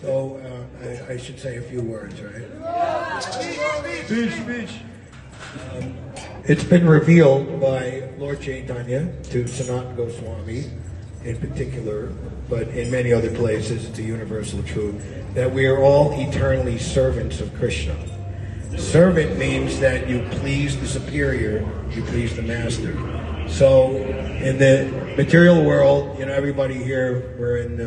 So I should say a few words, right? Speech. It's been revealed by Lord Chaitanya to Sanatana Goswami in particular, but in many other places, it's a universal truth, that we are all eternally servants of Krishna. Servant means that you please the superior, you please the master. So in the material world, everybody here, we're in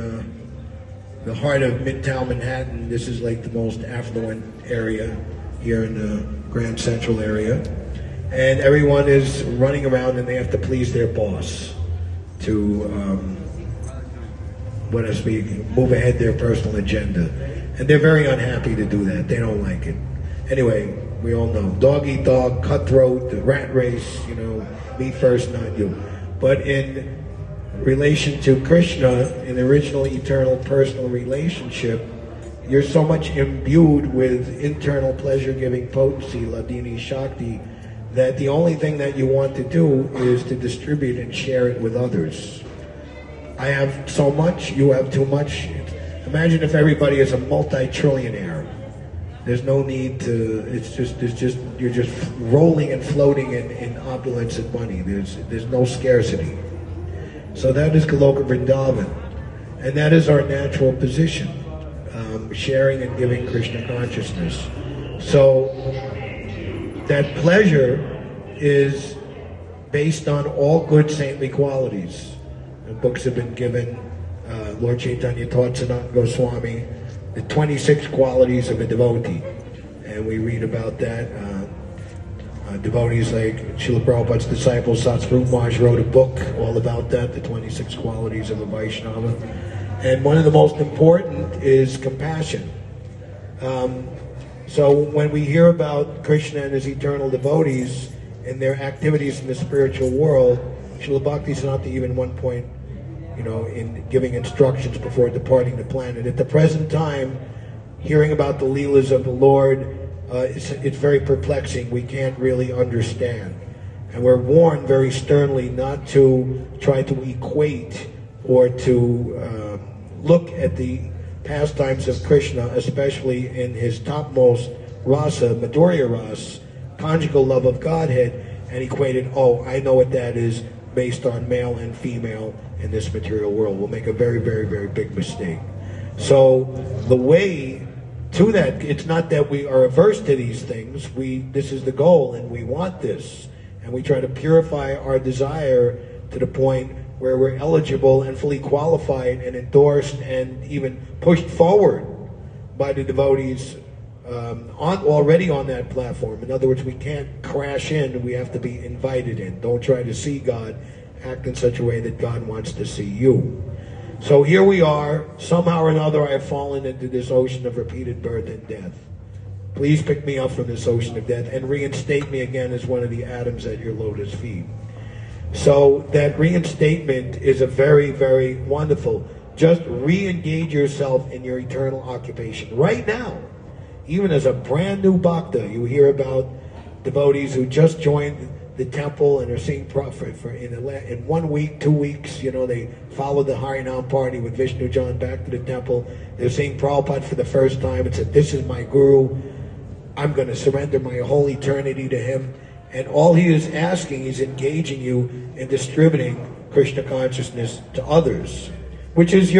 the heart of Midtown Manhattan. This is like the most affluent area here in the Grand Central area. And everyone is running around and they have to please their boss to, move ahead their personal agenda. And they're very unhappy to do that. They don't like it. Anyway, we all know, dog eat dog, cutthroat, the rat race, me first, not you. But in relation to Krishna, in the original eternal personal relationship, you're so much imbued with internal pleasure-giving potency, Ladini Shakti, that the only thing that you want to do is to distribute and share it with others. I have so much, you have too much. Imagine if everybody is a multi-trillionaire. There's no need to, you're just rolling and floating in opulence and money. There's no scarcity. So that is Goloka Vrindavan. And that is our natural position, sharing and giving Krishna consciousness. So that pleasure is based on all good saintly qualities. And books have been given. Lord Chaitanya taught Sanatana Goswami the 26 qualities of a devotee. And we read about that. Devotees like Srila Prabhupada's disciple Satsvarup Maharaj wrote a book all about that, the 26 qualities of a Vaishnava. And one of the most important is compassion. So when we hear about Krishna and his eternal devotees and their activities in the spiritual world, Srila Bhaktisiddhanta even one point, in giving instructions before departing the planet. At the present time, hearing about the Leelas of the Lord, it's very perplexing. We can't really understand. And we're warned very sternly not to try to equate or to look at the pastimes of Krishna, especially in his topmost rasa, Madhurya Ras, conjugal love of Godhead, and equated, I know what that is, based on male and female in this material world. We'll make a very, very, very big mistake. So the way to that, it's not that we are averse to these things. This is the goal, and we want this. And we try to purify our desire to the point where we're eligible and fully qualified and endorsed and even pushed forward by the devotees already on that platform. In other words, we can't crash in, we have to be invited in. Don't try to see God, act in such a way that God wants to see you. So here we are, somehow or another I have fallen into this ocean of repeated birth and death. Please pick me up from this ocean of death and reinstate me again as one of the atoms at your lotus feet. So that reinstatement is a very, very wonderful. Just re-engage yourself in your eternal occupation right now. Even as a brand new bhakta, you hear about devotees who just joined the temple and are seeing Prabhupada in 1 week, 2 weeks, they followed the Harinam party with Vishnu John back to the temple. They're seeing Prabhupada for the first time and said, this is my guru. I'm going to surrender my whole eternity to him. And all he is asking is engaging you in distributing Krishna consciousness to others, which is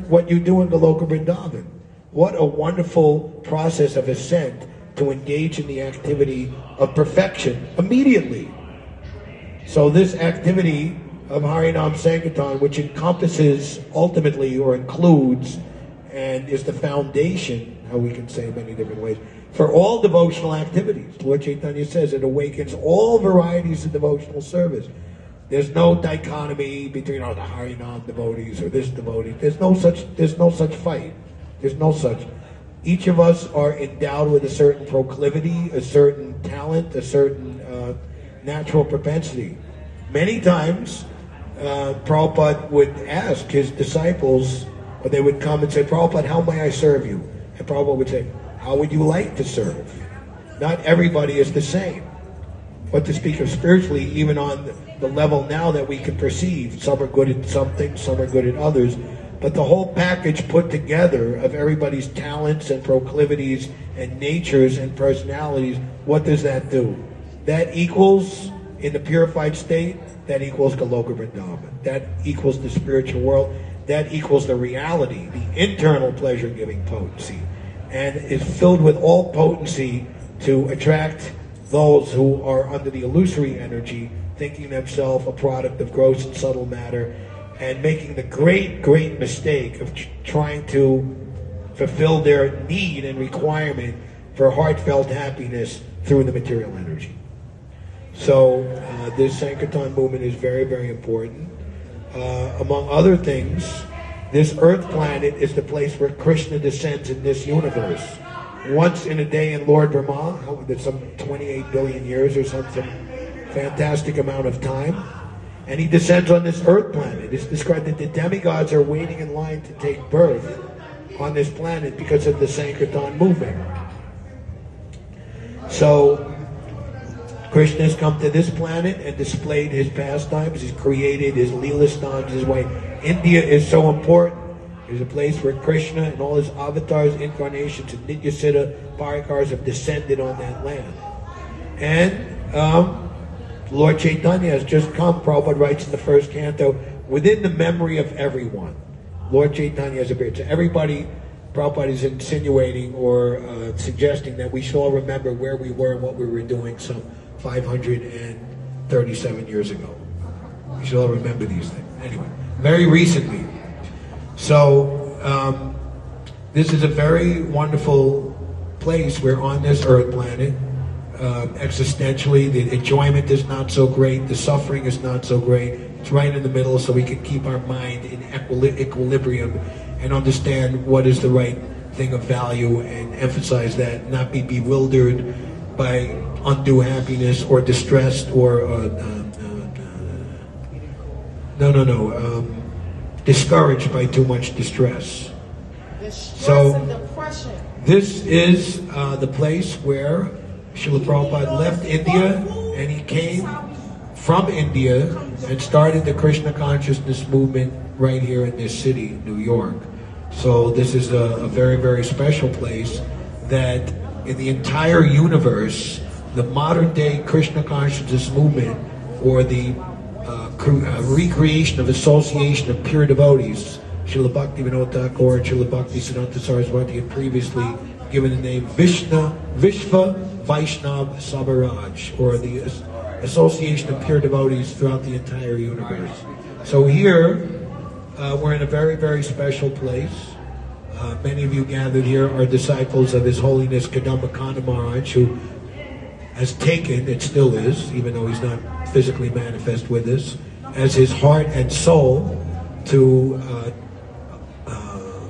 what you do in the Goloka Vrindavan. What a wonderful process of ascent to engage in the activity of perfection immediately. So this activity of Harinam Sankirtan, which encompasses ultimately or includes and is the foundation, how we can say many different ways, for all devotional activities. Lord Chaitanya says it awakens all varieties of devotional service. There's no dichotomy between the Harinam devotees or this devotee. There's no such fight. There's no such. Each of us are endowed with a certain proclivity, a certain talent, a certain natural propensity. Many times, Prabhupada would ask his disciples, or they would come and say, Prabhupada, how may I serve you? And Prabhupada would say, how would you like to serve? Not everybody is the same. But to speak of spiritually, even on the level now that we can perceive, some are good at something, some are good at others. But the whole package put together of everybody's talents and proclivities and natures and personalities, what does that do? That equals, in the purified state, that equals Goloka Vrindavan. That equals the spiritual world. That equals the reality, the internal pleasure-giving potency. And is filled with all potency to attract those who are under the illusory energy, thinking themselves a product of gross and subtle matter, and making the great, great mistake of trying to fulfill their need and requirement for heartfelt happiness through the material energy. So this Sankirtan movement is very, very important. Among other things, this earth planet is the place where Krishna descends in this universe. Once in a day in Lord Rama, there's some 28 billion years or something, fantastic amount of time. And he descends on this earth planet. It's described that the demigods are waiting in line to take birth on this planet because of the Sankirtan movement. So Krishna has come to this planet and displayed his pastimes. He's created his Leela stans his way. India is so important. There's a place where Krishna and all his avatars, incarnations, and Nityasiddha Parikars have descended on that land. And Lord Chaitanya has just come, Prabhupada writes in the first canto, within the memory of everyone. Lord Chaitanya has appeared. So everybody, Prabhupada is insinuating or suggesting that we should all remember where we were and what we were doing some 537 years ago. We should all remember these things. Anyway, very recently. So, this is a very wonderful place. We're on this earth planet. Existentially, the enjoyment is not so great. The suffering is not so great. It's right in the middle, so we can keep our mind in equilibrium and understand what is the right thing of value and emphasize that, not be bewildered by undue happiness or distressed or discouraged by too much distress. So this is the place where Srila Prabhupada left India, and he came from India and started the Krishna consciousness movement right here in this city, New York. So this is a very, very special place that in the entire universe, the modern day Krishna consciousness movement, or the recreation of association of pure devotees, Srila Bhakti Vinod Thakur and Srila Bhakti Siddhanta Saraswati had previously given the name Vishva Vaishnav Sabaraj, or the association of pure devotees throughout the entire universe. So here, we're in a very, very special place. Many of you gathered here are disciples of His Holiness Kadamba Kanda Maharaj, who has taken, it still is, even though he's not physically manifest with us, as his heart and soul to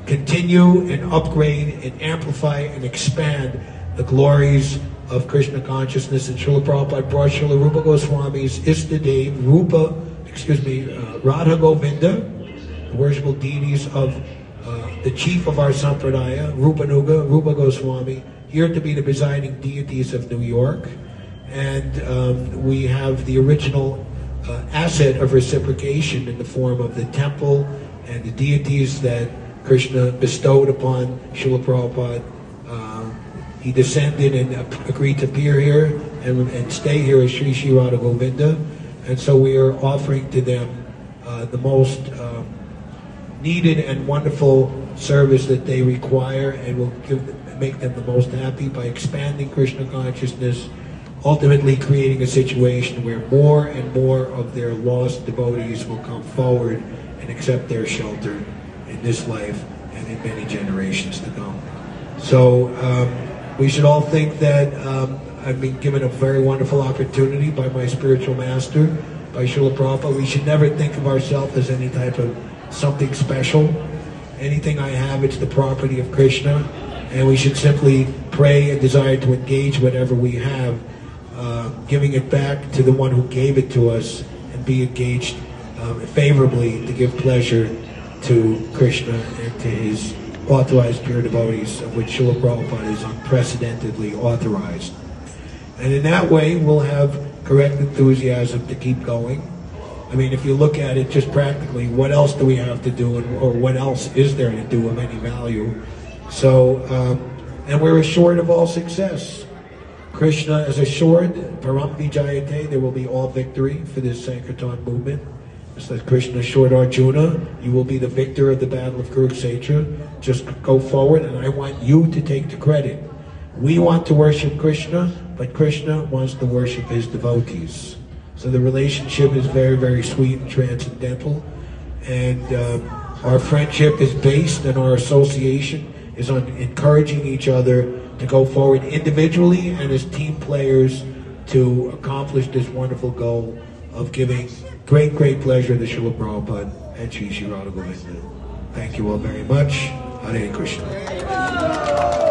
continue and upgrade and amplify and expand the glories of Krishna consciousness. And Srila Prabhupada brought Srila Rupa Goswami's Istadev, Radha Govinda, the worshipful deities of the chief of our Sampradaya, Rupa Goswami, here to be the presiding deities of New York. And we have the original asset of reciprocation in the form of the temple and the deities that Krishna bestowed upon Srila Prabhupada. He descended and agreed to appear here and stay here as Sri Sri Radha Govinda. And so we are offering to them the most needed and wonderful service that they require, and will make them the most happy by expanding Krishna consciousness, ultimately creating a situation where more and more of their lost devotees will come forward and accept their shelter in this life and in many generations to come. So we should all think that I've been given a very wonderful opportunity by my spiritual master, by Srila Prabhupada. We should never think of ourselves as any type of something special. Anything I have, it's the property of Krishna, and we should simply pray and desire to engage whatever we have, giving it back to the one who gave it to us, and be engaged favorably to give pleasure to Krishna and to his authorized pure devotees, of which Srila Prabhupada is unprecedentedly authorized. And in that way, we'll have correct enthusiasm to keep going. I mean, if you look at it just practically, what else do we have to do, or what else is there to do of any value? So, and we're assured of all success. Krishna is assured, Param Vijayate, there will be all victory for this Sankirtan movement. Just as Krishna assured Arjuna, you will be the victor of the battle of Kurukshetra. Just go forward, and I want you to take the credit. We want to worship Krishna, but Krishna wants to worship his devotees. So the relationship is very, very sweet and transcendental. And our friendship is based, and our association is on encouraging each other to go forward individually and as team players to accomplish this wonderful goal of giving great, great pleasure to Srila Prabhupada and Sri Sri Radha Govinda. Thank you all very much. Hare Krishna.